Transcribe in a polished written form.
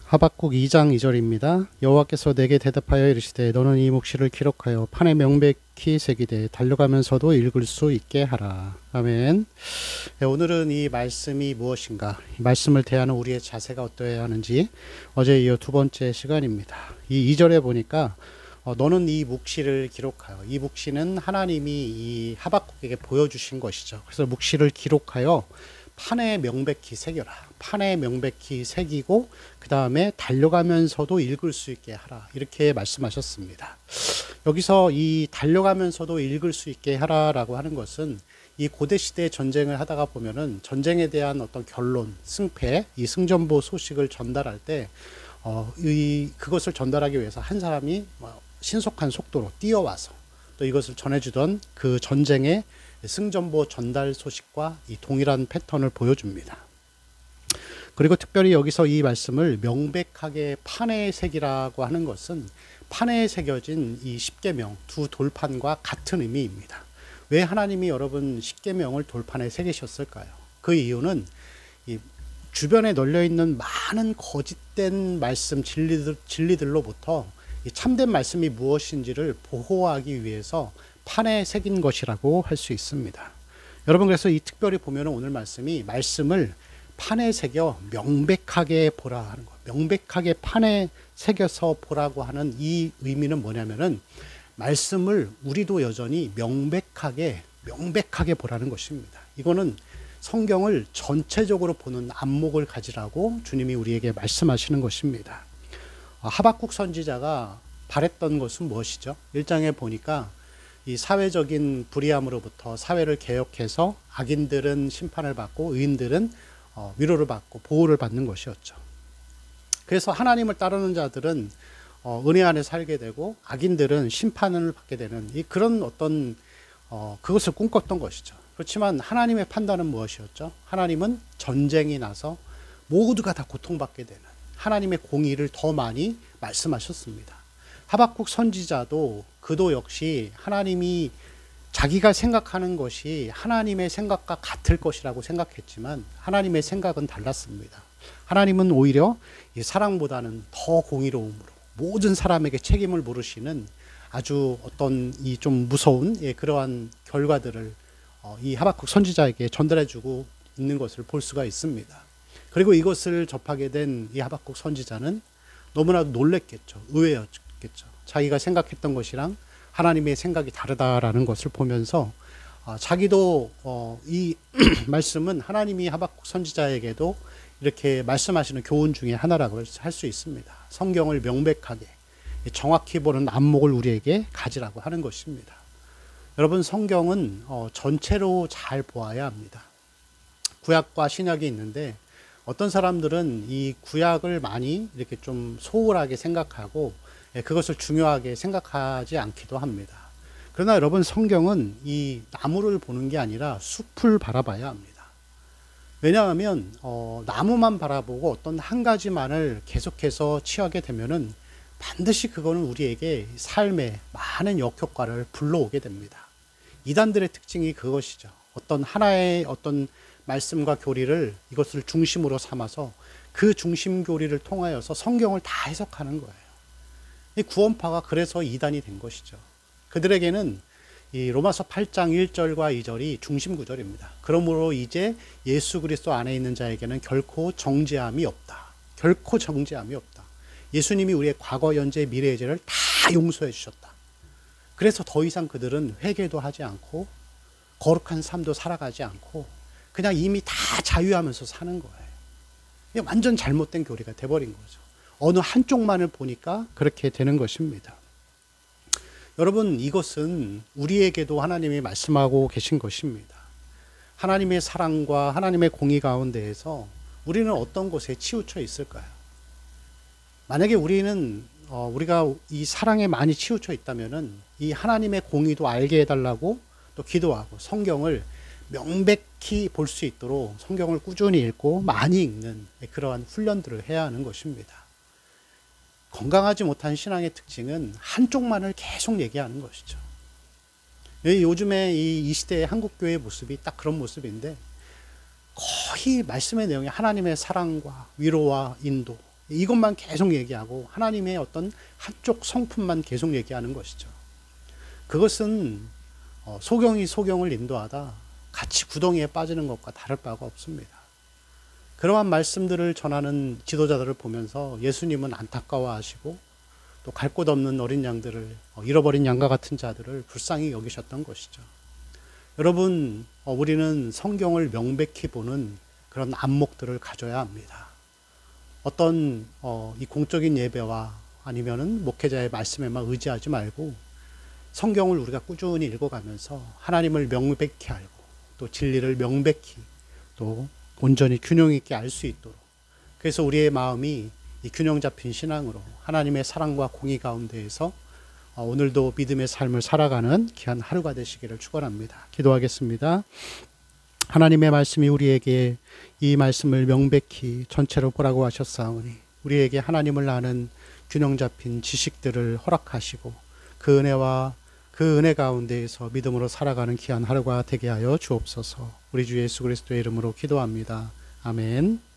하박국 2장 2절입니다. 여호와께서 내게 대답하여 이르시되 너는 이 묵시를 기록하여 판에 명백히 새기되 달려가면서도 읽을 수 있게 하라. 아멘. 네, 오늘은 이 말씀이 무엇인가, 이 말씀을 대하는 우리의 자세가 어떠해야 하는지 어제 이어 두 번째 시간입니다. 이 2절에 보니까 너는 이 묵시를 기록하여, 이 묵시는 하나님이 이 하박국에게 보여주신 것이죠. 그래서 묵시를 기록하여 판에 명백히 새겨라. 판에 명백히 새기고 그 다음에 달려가면서도 읽을 수 있게 하라. 이렇게 말씀하셨습니다. 여기서 이 달려가면서도 읽을 수 있게 하라라고 하는 것은 이 고대시대 전쟁을 하다가 보면은 전쟁에 대한 어떤 결론, 승패, 이 승전보 소식을 전달할 때 그것을 전달하기 위해서 한 사람이 신속한 속도로 뛰어와서 또 이것을 전해주던 그 전쟁의 승전보 전달 소식과 이 동일한 패턴을 보여줍니다. 그리고 특별히 여기서 이 말씀을 명백하게 판에 새기라고 하는 것은 판에 새겨진 이 십계명 두 돌판과 같은 의미입니다. 왜 하나님이 여러분 십계명을 돌판에 새기셨을까요? 그 이유는 이 주변에 널려 있는 많은 거짓된 말씀 진리들로부터 이 참된 말씀이 무엇인지를 보호하기 위해서 판에 새긴 것이라고 할 수 있습니다. 여러분, 그래서 이 특별히 보면 오늘 말씀을 판에 새겨 명백하게 보라 하는 것, 명백하게 판에 새겨서 보라고 하는 이 의미는 뭐냐면은 말씀을 우리도 여전히 명백하게 보라는 것입니다. 이거는 성경을 전체적으로 보는 안목을 가지라고 주님이 우리에게 말씀하시는 것입니다. 하박국 선지자가 바랬던 것은 무엇이죠? 1장에 보니까 이 사회적인 불의함으로부터 사회를 개혁해서 악인들은 심판을 받고 의인들은 위로를 받고 보호를 받는 것이었죠. 그래서 하나님을 따르는 자들은 은혜 안에 살게 되고 악인들은 심판을 받게 되는 그런 어떤 그것을 꿈꿨던 것이죠. 그렇지만 하나님의 판단은 무엇이었죠? 하나님은 전쟁이 나서 모두가 다 고통받게 되는 하나님의 공의를 더 많이 말씀하셨습니다. 하박국 선지자도 그도 역시 하나님이 자기가 생각하는 것이 하나님의 생각과 같을 것이라고 생각했지만 하나님의 생각은 달랐습니다. 하나님은 오히려 이 사랑보다는 더 공의로움으로 모든 사람에게 책임을 물으시는 아주 어떤 이 좀 무서운 그러한 결과들을 이 하박국 선지자에게 전달해주고 있는 것을 볼 수가 있습니다. 그리고 이것을 접하게 된 이 하박국 선지자는 너무나도 놀랬겠죠. 의외였겠죠. 자기가 생각했던 것이랑 하나님의 생각이 다르다라는 것을 보면서 자기도 이 말씀은 하나님이 하박국 선지자에게도 이렇게 말씀하시는 교훈 중에 하나라고 할 수 있습니다. 성경을 명백하게 정확히 보는 안목을 우리에게 가지라고 하는 것입니다. 여러분, 성경은 전체로 잘 보아야 합니다. 구약과 신약이 있는데 어떤 사람들은 이 구약을 많이 이렇게 좀 소홀하게 생각하고 그것을 중요하게 생각하지 않기도 합니다. 그러나 여러분, 성경은 이 나무를 보는 게 아니라 숲을 바라봐야 합니다. 왜냐하면 나무만 바라보고 어떤 한 가지만을 계속해서 취하게 되면은 반드시 그거는 우리에게 삶에 많은 역효과를 불러오게 됩니다. 이단들의 특징이 그것이죠. 어떤 하나의 어떤 말씀과 교리를 이것을 중심으로 삼아서 그 중심 교리를 통하여서 성경을 다 해석하는 거예요. 이 구원파가 그래서 이단이 된 것이죠. 그들에게는 이 로마서 8장 1절과 2절이 중심 구절입니다. 그러므로 이제 예수 그리스도 안에 있는 자에게는 결코 정죄함이 없다. 결코 정죄함이 없다. 예수님이 우리의 과거, 현재, 미래의 죄를 다 용서해 주셨다. 그래서 더 이상 그들은 회개도 하지 않고 거룩한 삶도 살아가지 않고 그냥 이미 다 자유하면서 사는 거예요. 이게 완전 잘못된 교리가 돼버린 거죠. 어느 한쪽만을 보니까 그렇게 되는 것입니다. 여러분, 이것은 우리에게도 하나님이 말씀하고 계신 것입니다. 하나님의 사랑과 하나님의 공의 가운데에서 우리는 어떤 곳에 치우쳐 있을까요? 만약에 우리가 이 사랑에 많이 치우쳐 있다면은 이 하나님의 공의도 알게 해달라고 또 기도하고 성경을 명백히 볼 수 있도록 성경을 꾸준히 읽고 많이 읽는 그러한 훈련들을 해야 하는 것입니다. 건강하지 못한 신앙의 특징은 한쪽만을 계속 얘기하는 것이죠. 요즘에 이 시대의 한국교회의 모습이 딱 그런 모습인데 거의 말씀의 내용이 하나님의 사랑과 위로와 인도 이것만 계속 얘기하고 하나님의 어떤 한쪽 성품만 계속 얘기하는 것이죠. 그것은 소경이 소경을 인도하다 같이 구덩이에 빠지는 것과 다를 바가 없습니다. 그러한 말씀들을 전하는 지도자들을 보면서 예수님은 안타까워하시고 또 갈 곳 없는 어린 양들을, 잃어버린 양과 같은 자들을 불쌍히 여기셨던 것이죠. 여러분, 우리는 성경을 명백히 보는 그런 안목들을 가져야 합니다. 어떤 이 공적인 예배와 아니면은 목회자의 말씀에만 의지하지 말고 성경을 우리가 꾸준히 읽어가면서 하나님을 명백히 알고 또 진리를 명백히 또 온전히 균형 있게 알 수 있도록, 그래서 우리의 마음이 이 균형 잡힌 신앙으로 하나님의 사랑과 공의 가운데에서 오늘도 믿음의 삶을 살아가는 귀한 하루가 되시기를 축원합니다. 기도하겠습니다. 하나님의 말씀이 우리에게 이 말씀을 명백히 전체로 보라고 하셨사오니 우리에게 하나님을 아는 균형 잡힌 지식들을 허락하시고 그 은혜와 그 은혜 가운데에서 믿음으로 살아가는 귀한 하루가 되게 하여 주옵소서. 우리 주 예수 그리스도의 이름으로 기도합니다. 아멘.